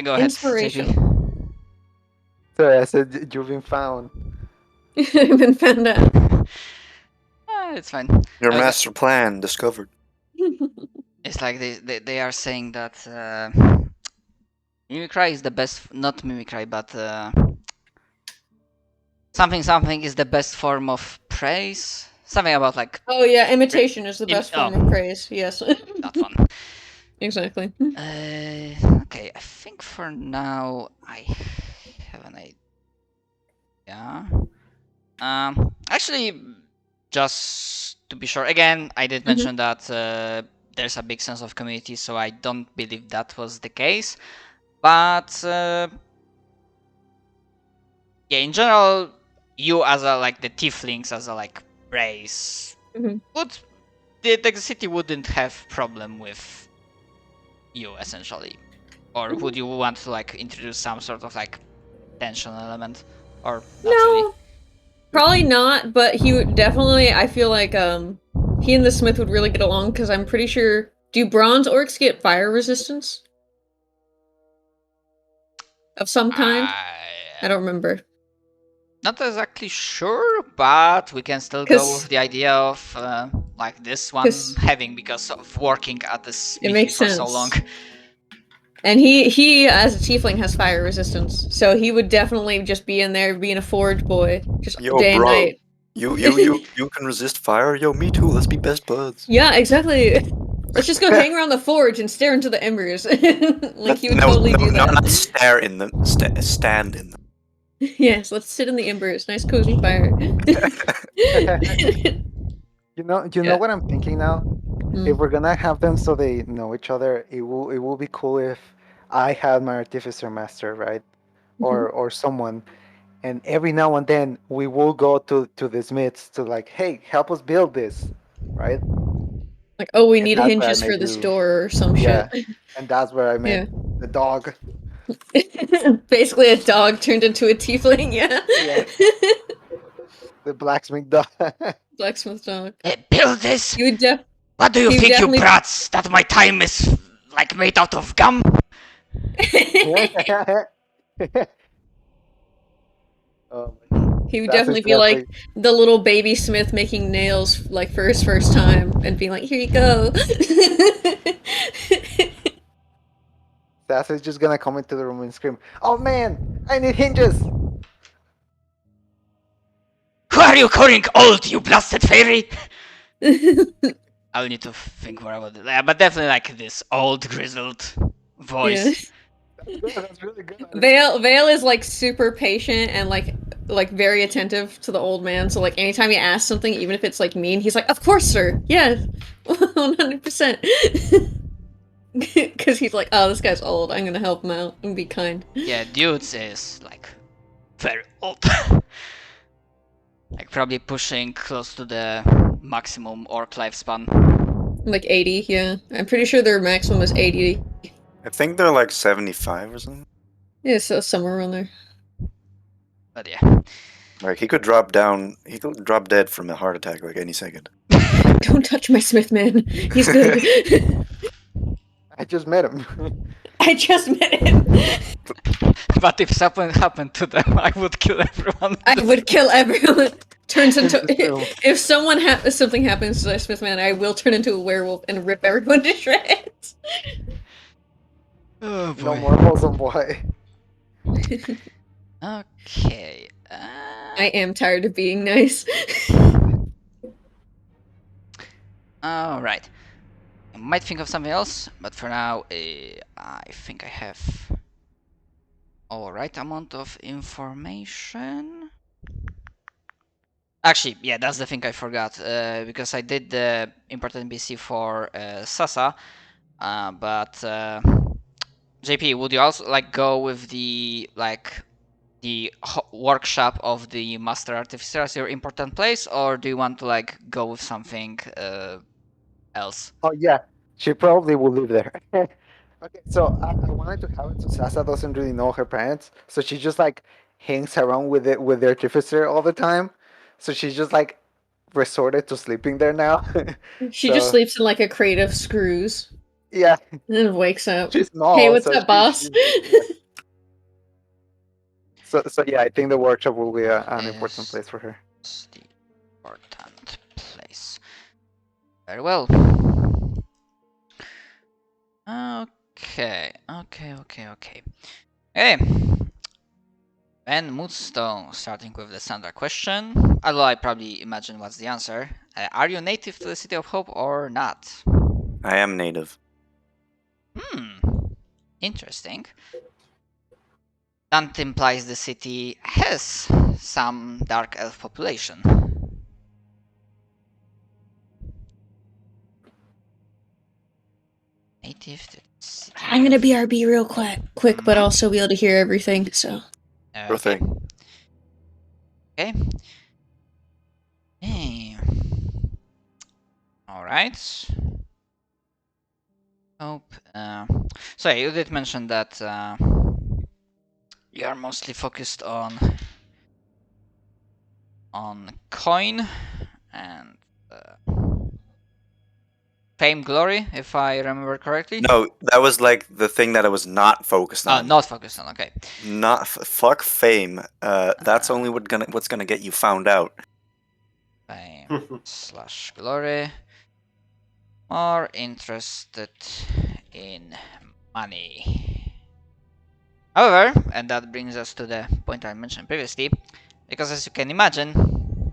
B: go ahead,
D: Inspiration.
B: JP.
E: Sorry, I said you've been found.
D: I've been found out.
B: It's fine.
C: Your
B: I was-
C: master plan discovered.
B: It's like they are saying that Mimicry is the best, not Mimicry, but something is the best form of praise. Something about like
D: Oh yeah, imitation is the best form of praise. Yes.
B: not fun.
D: Exactly.
B: Okay, I think for now I have an idea. Actually, just to be sure, again, I did mention that there's a big sense of community, so I don't believe that was the case. But yeah, in general, you as a like the tieflings as a like race would the city wouldn't have problem with you essentially, or would you want to like introduce some sort of like tension element, or not really?
D: No, probably not. But he would definitely. I feel like he and the Smith would really get along because I'm pretty sure. Do bronze orcs get fire resistance of some kind? I don't remember.
B: Not exactly sure, but we can still go with the idea of like this one having because of working at this
D: makes
B: for so
D: sense.
B: long.
D: And he as a tiefling has fire resistance, so he would definitely just be in there being a forge boy, just day and night.
C: You can resist fire? Yo, me too. Let's be best buds.
D: Yeah, exactly. Let's just go hang around the forge and stare into the embers. Like he would totally do that.
C: Not stare in them. Stand in them.
D: Yes, let's sit in the embers. Nice cozy fire.
E: You know what I'm thinking now? If we're gonna have them so they know each other, it will be cool if I had my artificer master, right? Or someone, and every now and then we will go to the smiths to like, hey, help us build this, right?
D: Like, oh, we
E: And
D: need
E: that's where I
D: hinges
E: may
D: for this
E: do-
D: door or some
E: Yeah,
D: shit.
E: and that's where I met the dog.
D: Basically, a dog turned into a tiefling. Yeah.
E: Yeah. The blacksmith dog.
D: Blacksmith dog.
B: Build this.
D: You would
B: What do you
D: he
B: think,
D: definitely-
B: you brats? That my time is like made out of gum?
E: Oh,
D: He would
E: That's
D: definitely be like the little baby Smith making nails, like for his first time, and being like, "Here you go."
E: Sass is just gonna come into the room and scream, "Oh man, I need hinges!"
B: Who are you calling old, you blasted fairy? I'll need to think more about it. Yeah, but definitely like this old grizzled voice.
E: That's really good.
D: Vale is like super patient and like very attentive to the old man. So like anytime he asks something, even if it's like mean, he's like, "Of course, sir. Yeah, 100%." Because he's like, "Oh, this guy's old. I'm gonna help him out and be kind."
B: Yeah, dudes is like very old. Like probably pushing close to the maximum orc lifespan.
D: Like 80, yeah. I'm pretty sure their maximum is 80.
C: I think they're like 75 or something.
D: Yeah, so somewhere around there.
B: But yeah.
C: Like he could drop dead from a heart attack like any second.
D: Don't touch my Smith man. He's good.
E: I just met him.
D: I just met him.
B: But if something happened to them, I would kill everyone.
D: I would kill everyone. Turns into
E: Just kill.
D: if something happens to Smithman, I will turn into a werewolf and rip everyone to shreds.
B: Oh
E: No
B: boy.
E: more wholesome boy.
B: Okay.
D: I am tired of being nice.
B: All right. I might think of something else, but for now, I think I have all right amount of information. Actually, yeah, that's the thing I forgot, because I did the important NPC for Sasa, but JP, would you also like go with the workshop of the Master Artificer as your important place, or do you want to like go with something else?
E: Oh yeah, she probably will live there. Okay, so I wanted to have it so Sasa doesn't really know her parents, so she just like hangs around with the artificer all the time. So she's just like resorted to sleeping there now.
D: She just
E: So,
D: sleeps in like a crate of screws
E: yeah,
D: and then wakes up.
E: she's small.
D: Hey, what's
E: so
D: up, boss?
E: So yeah, I think the workshop will be an
B: Yes.
E: important place for her.
B: It's the important place. Very well. Okay. Hey, Ben Moodstone, starting with the standard question. Although I probably imagine what's the answer. Are you native to the City of Hope or not?
C: I am native.
B: Interesting. That implies the city has some dark elf population. Native to the city.
D: I'm gonna BRB real quick, but also be able to hear everything. So.
C: Sure thing.
B: Okay. Hey. All right. Hope. So you did mention that you are mostly focused on coin and fame, glory, if I remember correctly.
C: No, that was like the thing that I was not focused on.
B: Not focused on. Okay.
C: Not fuck fame. That's only what's gonna get you found out.
B: Fame / glory. More interested in money. However, and that brings us to the point I mentioned previously, because as you can imagine,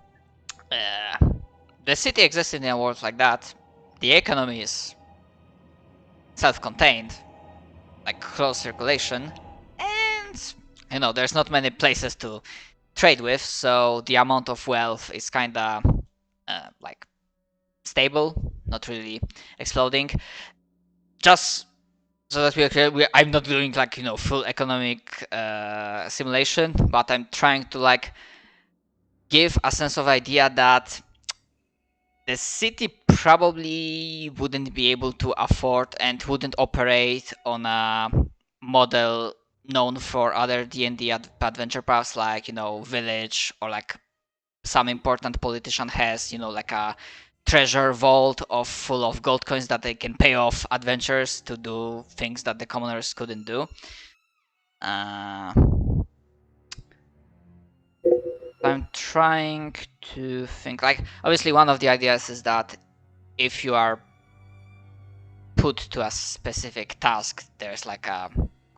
B: the city exists in a world like that. The economy is self-contained, like closed circulation, and there's not many places to trade with, so the amount of wealth is kinda like stable, not really exploding. Just so that we are clear, I'm not doing like full economic simulation, but I'm trying to like give a sense of idea that the city probably wouldn't be able to afford and wouldn't operate on a model known for other D&D adventure paths, like village, or like some important politician has like a treasure vault full of gold coins that they can pay off adventurers to do things that the commoners couldn't do. I'm trying to think, like, obviously one of the ideas is that if you are put to a specific task, there's like a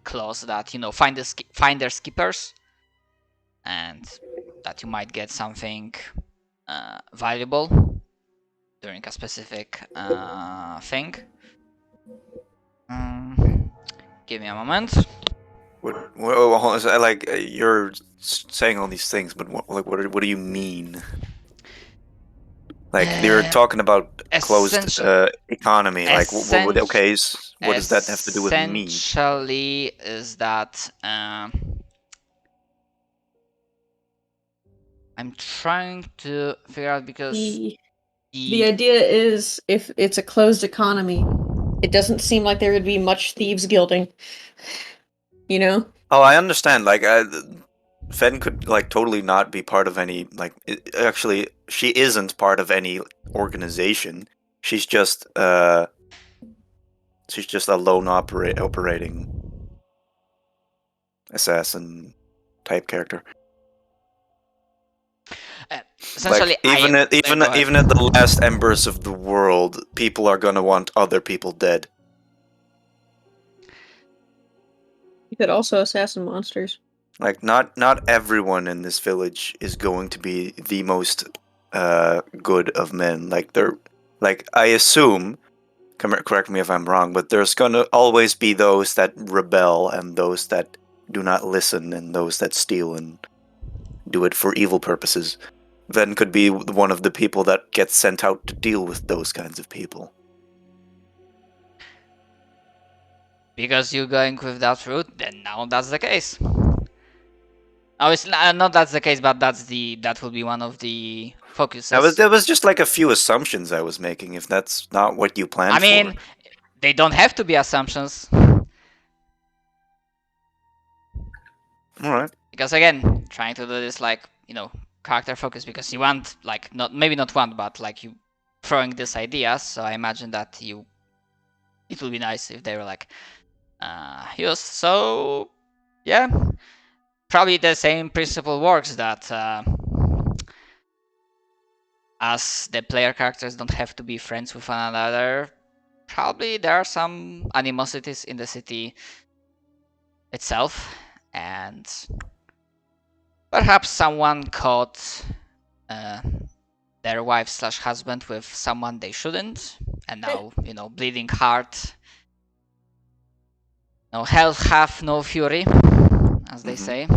B: clause that find their skippers, and that you might get something valuable during a specific thing. Give me a moment.
C: You're saying all these things, but what do you mean? Like you're talking about closed economy. Like what does that have to do with me?
B: Essentially, is that I'm trying to figure out, because
D: the idea is, if it's a closed economy, it doesn't seem like there would be much thieves guilding.
C: Oh, I understand. Like, Fen could like totally not be part of any actually, she isn't part of any organization. She's just She's just a lone operating assassin type character.
B: Essentially,
C: Like even
B: go ahead.
C: even at the last embers of the world, people are gonna want other people dead.
D: You could also assassin monsters.
C: Like not everyone in this village is going to be the most good of men. Like they're like I assume, correct me if I'm wrong, but there's gonna always be those that rebel and those that do not listen and those that steal and do it for evil purposes. Then could be one of the people that gets sent out to deal with those kinds of people.
B: Because you're going with that route, then now that's the case. Obviously, not that's the case, but that will be one of the focuses.
C: That was just like a few assumptions I was making. If that's not what you planned
B: I mean,
C: for,
B: they don't have to be assumptions.
C: all right.
B: Because again, trying to do this like, character focus, because you want like maybe not one, but like you throwing this idea. So I imagine that it would be nice if they were like used. So yeah, probably the same principle works, that as the player characters don't have to be friends with one another, probably there are some animosities in the city itself, and perhaps someone caught their wife/husband with someone they shouldn't, and now, bleeding heart. No hell hath no fury, as they say.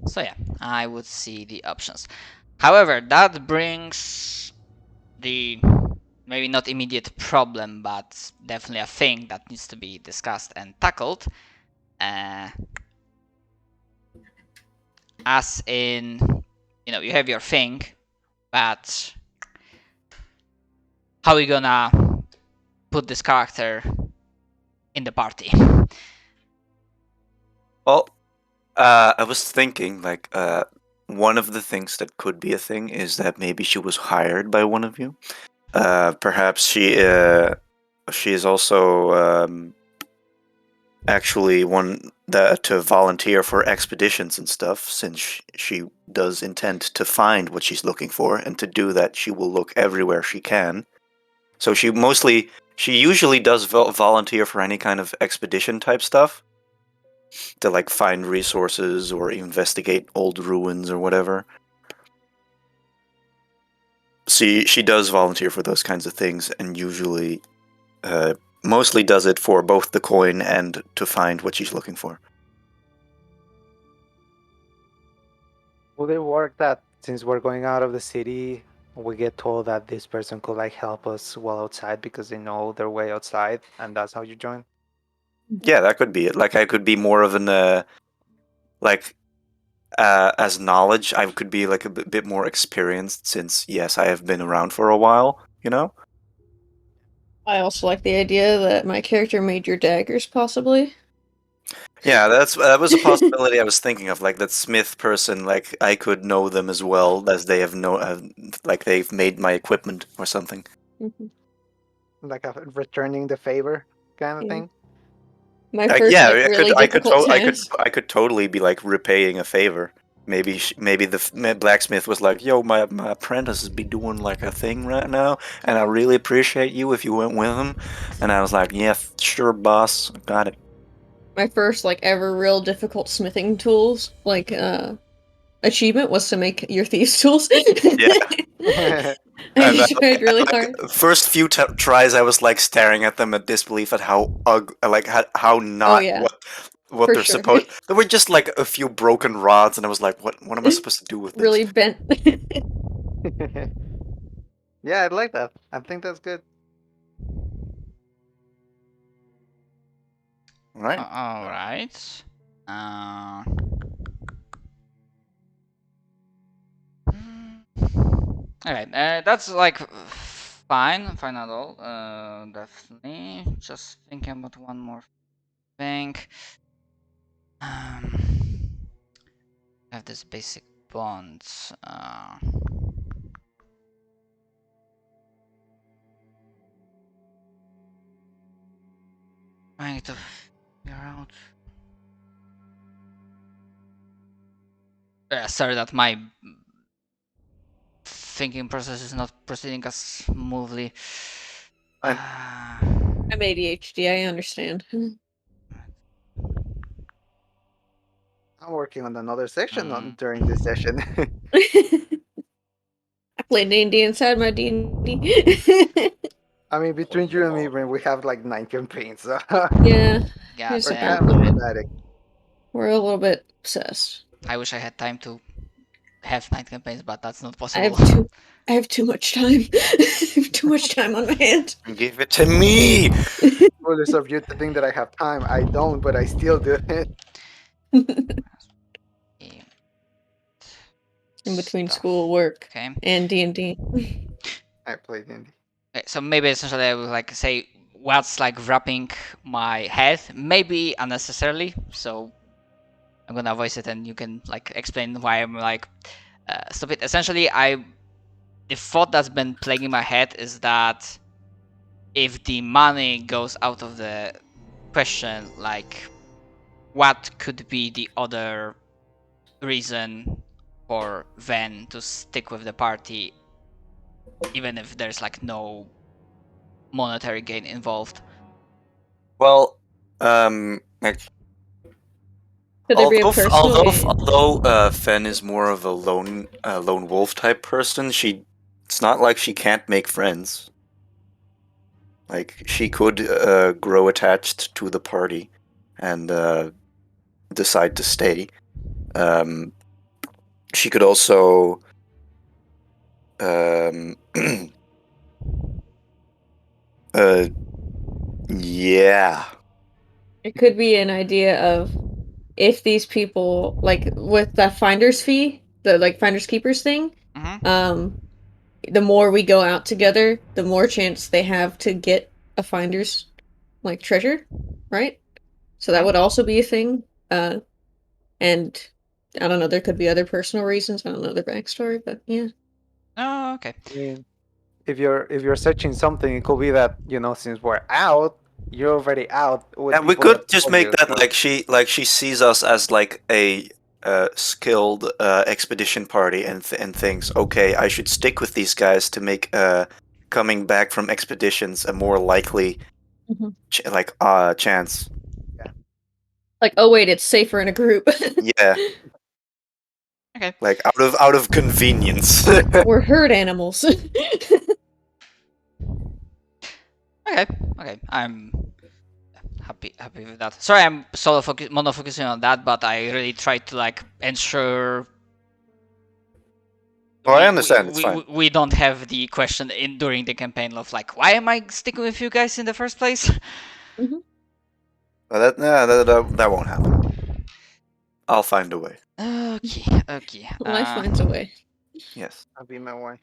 B: So yeah, I would see the options. However, that brings the maybe not immediate problem, but definitely a thing that needs to be discussed and tackled. As in, you have your thing, but how are you gonna put this character in the party?
C: Well, I was thinking, like, one of the things that could be a thing is that maybe she was hired by one of you. Perhaps she is also actually one that to volunteer for expeditions and stuff, since she does intend to find what she's looking for, and to do that, she will look everywhere she can. So she usually does volunteer for any kind of expedition type stuff, to like find resources or investigate old ruins or whatever. She does volunteer for those kinds of things, and usually mostly does it for both the coin and to find what she's looking for.
E: Would it work that since we're going out of the city, we get told that this person could like help us while outside because they know their way outside, and that's how you join?
C: Yeah, that could be it. Like I could be more of an as knowledge, I could be like a bit more experienced, since yes, I have been around for a while,
D: I also like the idea that my character made your daggers, possibly.
C: Yeah, that was a possibility I was thinking of, like that smith person. Like I could know them as well as they have like they've made my equipment or something.
D: Mhm.
E: Like a returning the favor kind of
D: Yeah.
E: thing?
D: My first really difficult task.
C: I could totally be like repaying a favor. Maybe the blacksmith was like, "Yo, my apprentice is be doing like a thing right now, and I really appreciate you if you went with him." And I was like, "Yeah, sure, boss, got it."
D: My first ever real difficult smithing tools achievement was to make your thieves tools.
C: Yeah.
D: I tried really hard.
C: First few tries, I was like staring at them in disbelief at how how not
D: yeah.
C: what
D: For
C: they're
D: sure.
C: supposed. There were just like a few broken rods, and I was like, what am I supposed to do with this?
D: Really bent.
E: Yeah, I'd like that. I think that's good.
C: All right.
B: All right. All right. That's like fine at all. Definitely. Just thinking about one more thing. I have this basic bonds. Trying to figure out. Sorry that my thinking process is not proceeding as smoothly.
C: Fine.
D: I'm ADHD. I understand.
E: I'm working on another section
B: Mm.
E: during this session.
D: I play D&D inside my D&D.
E: I mean, between you and me, when we have like 9 campaigns, so
D: Yeah,
B: God
D: it's
E: we're
D: about
B: damn.
E: kind of
D: that.
E: fanatic.
D: We're a little bit obsessed.
B: I wish I had time to have 9 campaigns, but that's not
D: I
B: possible.
D: have too much time. I have too much time on my hands.
C: Give it to me.
E: Foolish of you to think that I have time. I don't, but I still do it.
D: In between
B: Stuff.
D: school, work,
B: Okay.
D: and D&D.
E: I play D&D.
B: Okay, so maybe essentially I would like say what's like wrapping my head, maybe unnecessarily. So I'm gonna voice it, and you can like explain why I'm like stop it. Essentially, the thought that's been plaguing my head is that if the money goes out of the question, like what could be the other reason for Ven to stick with the party, even if there's like no monetary gain involved.
C: Well,
D: Could there be a personal gain?
C: although Fen is more of a lone wolf type person, it's not like she can't make friends. Like she could grow attached to the party and decide to stay. She could also yeah.
D: It could be an idea of if these people, like with the finder's fee, the like finders keepers thing,
B: Mm-hmm.
D: the more we go out together, the more chance they have to get a finder's like treasure, right? So that would also be a thing. And I don't know, there could be other personal reasons. I don't know their backstory, but yeah.
B: Oh, okay.
E: I mean, if you're searching something, it could be that since we're out, you're already out with
C: And we
E: people that
C: could just
E: follow
C: make
E: you.
C: that
E: So
C: like she sees us as like a skilled expedition party and thinks, okay, I should stick with these guys to make coming back from expeditions a more likely
D: Mhm.
C: chance.
D: Like, oh wait, it's safer in a group.
C: Yeah,
B: Okay.
C: like out of convenience.
D: We're herd animals.
B: Okay. Okay. I'm happy with that. Sorry, I'm mono focusing on that, but I really tried to like ensure.
C: Oh, I understand. It's fine.
B: We don't have the question in during the campaign of like, why am I sticking with you guys in the first place?
C: That won't happen. I'll find a way.
B: Okay. Okay.
D: Life finds a way.
C: Yes.
E: I'll be my wife.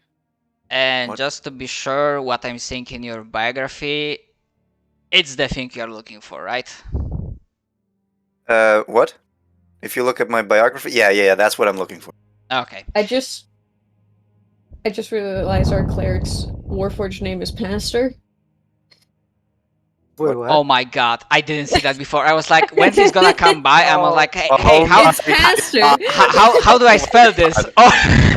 B: And
C: What?
B: just to be sure, what I'm seeing in your biography, it's the thing you're looking for, right?
C: What? If you look at my biography, yeah, that's what I'm looking for.
B: Okay.
D: I just realized our cleric's Warforged name is Pastor.
E: Wait, what?
B: Oh my god, I didn't see that before. I was like, when he's gonna come by, I was like, hey,
D: It's Pastor.
B: how do I spell this? Oh.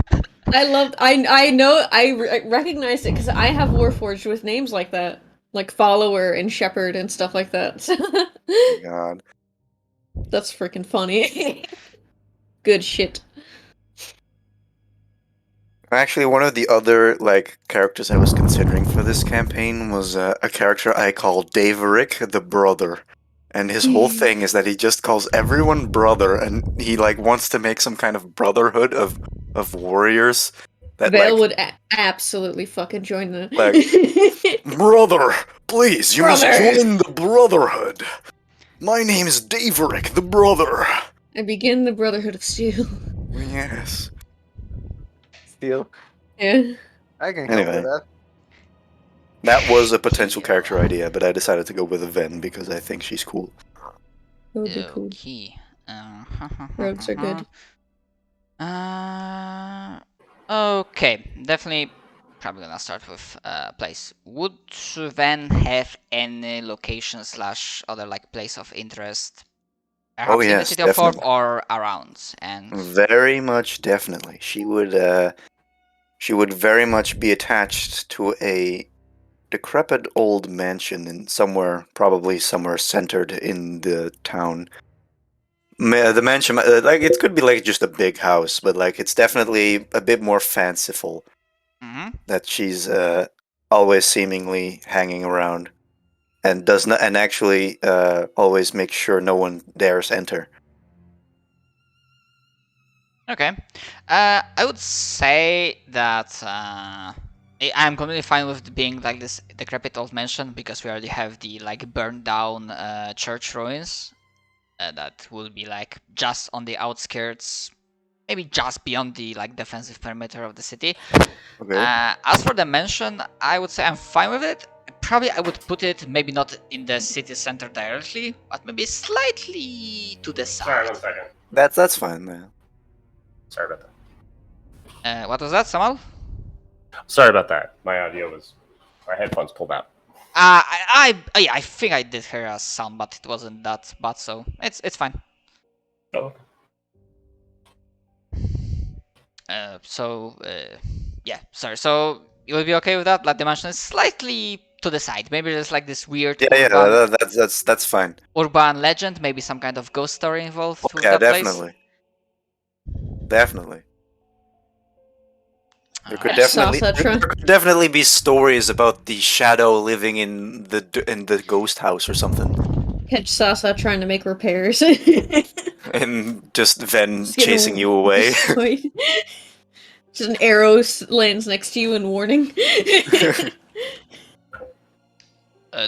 D: I know, I recognized it because I have Warforged with names like that. Like Follower and Shepherd and stuff like that.
C: God.
D: That's freaking funny. Good shit.
C: Actually, one of the other characters I was considering for this campaign was a character I call Daverick the Brother, and his whole thing is that he just calls everyone brother, and he wants to make some kind of brotherhood of warriors. That
D: Vale would absolutely fucking join the
C: brother, please, you must
D: Brother!
C: join the brotherhood. My name is Daverick the Brother.
D: I begin the Brotherhood of Steel.
C: Yes.
E: Still,
D: Yeah.
E: I can help
C: Anyway.
E: with that.
C: That was a potential character idea, but I decided to go with a Ven because I think she's cool.
D: That would be cool.
B: Okay.
D: Rogues are good.
B: Okay, definitely probably gonna start with place. Would Van have any location / other like place of interest? Perhaps in the
C: yes,
B: city of Orb
C: definitely.
B: or around? And
C: Very much, definitely. She would very much be attached to a decrepit old mansion in probably somewhere centered in the town. The mansion, like it could be like just a big house, but like it's definitely a bit more fanciful.
B: Mhm.
C: That she's always seemingly hanging around and does not, and actually always makes sure no one dares enter.
B: Okay. I would say that I'm completely fine with it being like this decrepit old mansion because we already have the like burned down church ruins that will be like just on the outskirts, maybe just beyond the like defensive perimeter of the city.
C: Okay.
B: As for the mansion, I would say I'm fine with it. Probably I would put it maybe not in the city center directly, but maybe slightly to the
A: Sorry,
B: side.
A: 1 second.
C: That's fine, man.
A: Sorry about that.
B: What was that, Samal?
A: Sorry about that. My audio was my headphones pulled out.
B: I think I did hear a sound, but it wasn't that bad, so it's fine.
A: Oh.
B: Yeah, sorry. So you will be okay with that? Like the mansion is slightly to the side. Maybe there's like this weird
C: Yeah, that's fine.
B: urban legend, maybe some kind of ghost story involved with
C: Yeah,
B: that place.
C: Definitely. There could
B: Alright.
C: definitely be stories about the shadow living in the ghost house or something,
D: Catch Sasa trying to make repairs.
C: and just Ven
D: Just get
C: chasing you away.
D: Just an arrow lands next to you in warning.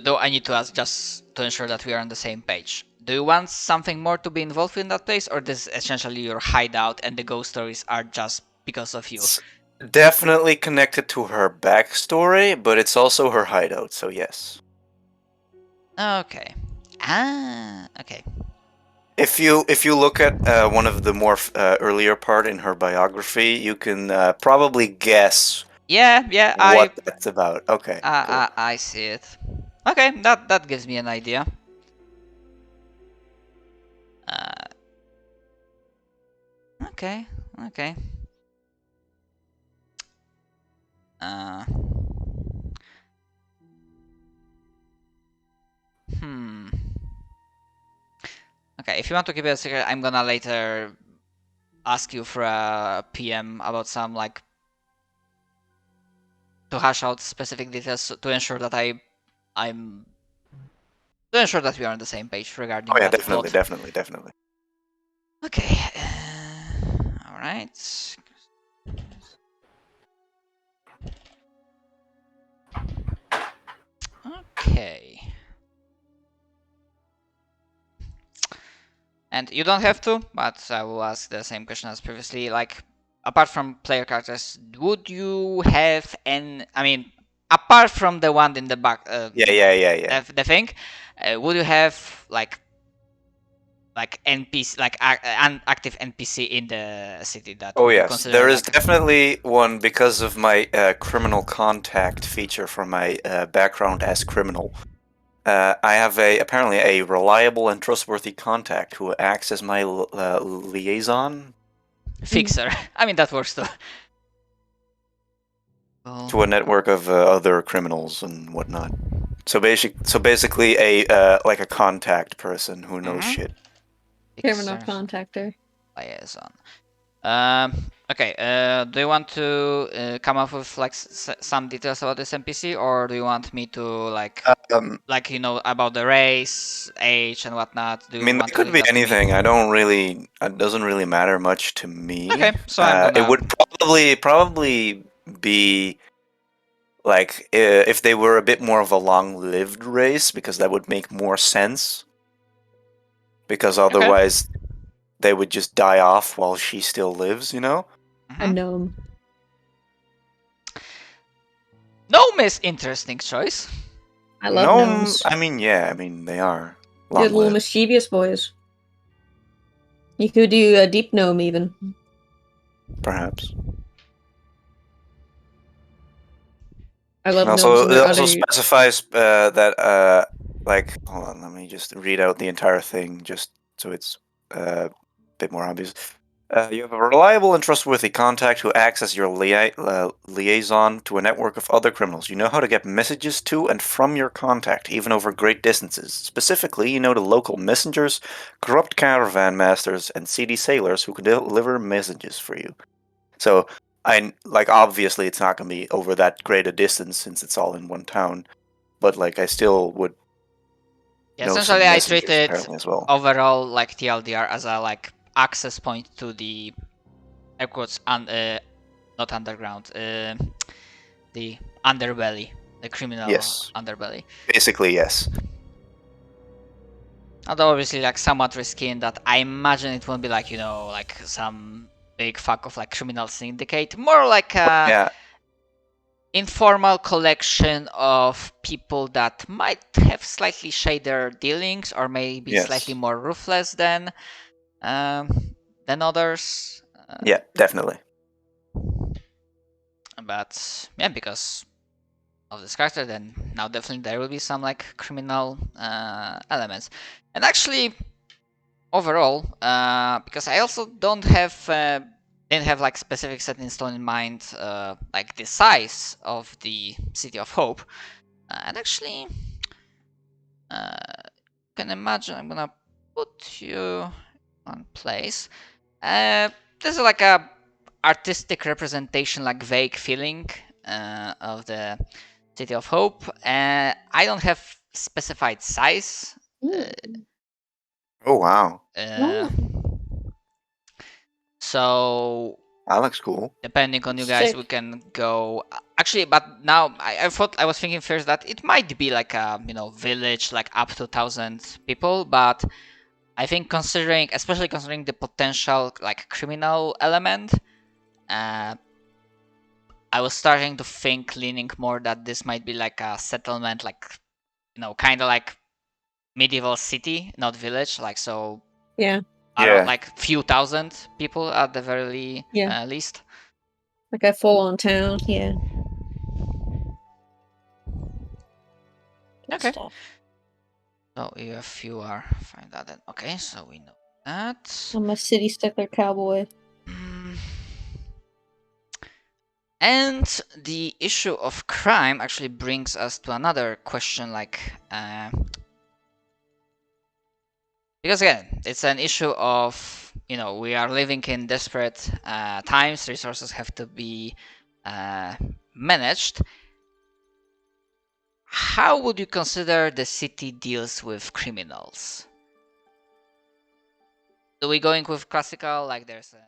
B: Though I need to ask just to ensure that we are on the same page. Do you want something more to be involved in that place, or this is essentially your hideout and the ghost stories are just because of you?
C: It's definitely connected to her backstory, but it's also her hideout, so yes.
B: Okay. Okay.
C: If you look at one of the more earlier part in her biography, you can probably guess
B: Yeah,
C: what that's about. Okay. Cool.
B: I see it. Okay, that gives me an idea. Okay. Okay, if you want to keep it a secret, I'm gonna later ask you for a PM about some like to hash out specific details to ensure that I'm to ensure that we are on the same page regarding
C: Oh yeah,
B: that
C: definitely,
B: plot.
C: definitely.
B: Okay. All right. Okay. And you don't have to, but I will ask the same question as previously. Like, apart from player characters, would you have apart from the one in the back,
C: Yeah.
B: the thing, would you have like NPC, like an active NPC in the city that?
C: Oh
B: would you
C: yes,
B: consider
C: there is
B: like-
C: definitely one because of my criminal contact feature for my background as criminal. I have apparently a reliable and trustworthy contact who acts as my liaison
B: fixer. I mean that works too.
C: to a network of other criminals and whatnot. So basically a like a contact person who knows
B: Mhm.
C: shit.
D: Criminal
B: Fixer.
D: contactor.
B: Liaison. Okay. Do you want to come up with like some details about this NPC, or do you want me to like about the race, age, and whatnot? Do you
C: I mean,
B: want
C: it could
B: to
C: be
B: leave that to me?
C: anything. I don't really. It doesn't really matter much to me.
B: Okay, so I'm gonna.
C: It would probably be like if they were a bit more of a long-lived race, because that would make more sense. Because otherwise, they would just die off while she still lives. You know.
D: A gnome.
B: Gnome is interesting choice.
D: I love gnomes.
C: I mean, yeah. I mean, they are
D: They're little
C: long-lived.
D: mischievous boys. You could do a deep gnome, even.
C: Perhaps.
D: I love
C: And
D: gnomes
C: also,
D: and
C: it
D: their
C: also
D: other.
C: specifies that like, hold on, let me just read out the entire thing just so it's a bit more obvious. You have a reliable and trustworthy contact who acts as your liaison to a network of other criminals. You know how to get messages to and from your contact, even over great distances. Specifically, you know the local messengers, corrupt caravan masters, and seedy sailors who can deliver messages for you. So, obviously it's not going to be over that great a distance since it's all in one town, but like I still would
B: Yeah,
C: know
B: essentially
C: some
B: I
C: messengers
B: treated
C: apparently as well.
B: overall like TLDR as a like access point to the air quotes not underground, the underbelly, the criminal
C: Yes.
B: underbelly.
C: Basically, yes.
B: Although obviously like somewhat risky in that I imagine it won't be like, you know, like some big fuck of like criminal syndicate. More like a
C: Yeah.
B: informal collection of people that might have slightly shadier dealings or maybe
C: Yes.
B: slightly more ruthless than others.
C: Yeah, definitely.
B: But yeah, because of this character, then now definitely there will be some like criminal elements. And actually, overall, because I also didn't have like specific set in stone in mind, like the size of the City of Hope, and actually, can imagine I'm gonna put you on place. This is like a artistic representation, like vague feeling of the City of Hope. I don't have specified size.
C: Oh wow,
B: Uh, so
C: that looks cool.
B: depending on you guys,
D: Sick.
B: we can go. Actually, but now I thought I was thinking first that it might be like a village like up to 1,000 people, but I think especially considering the potential like criminal element, I was starting to think, leaning more that this might be like a settlement, like kind of like medieval city, not village. Like so,
D: Yeah.
B: I don't
C: Yeah.
B: like few thousand people at the very least.
D: Like a full on town. Yeah. Good
B: Okay.
D: stuff.
B: So if you are fine that, then okay. So we know that.
D: I'm a city stickler cowboy.
B: And the issue of crime actually brings us to another question, like because again, it's an issue of we are living in desperate times. Resources have to be managed. How would you consider the city deals with criminals? Do we going with classical, like there's a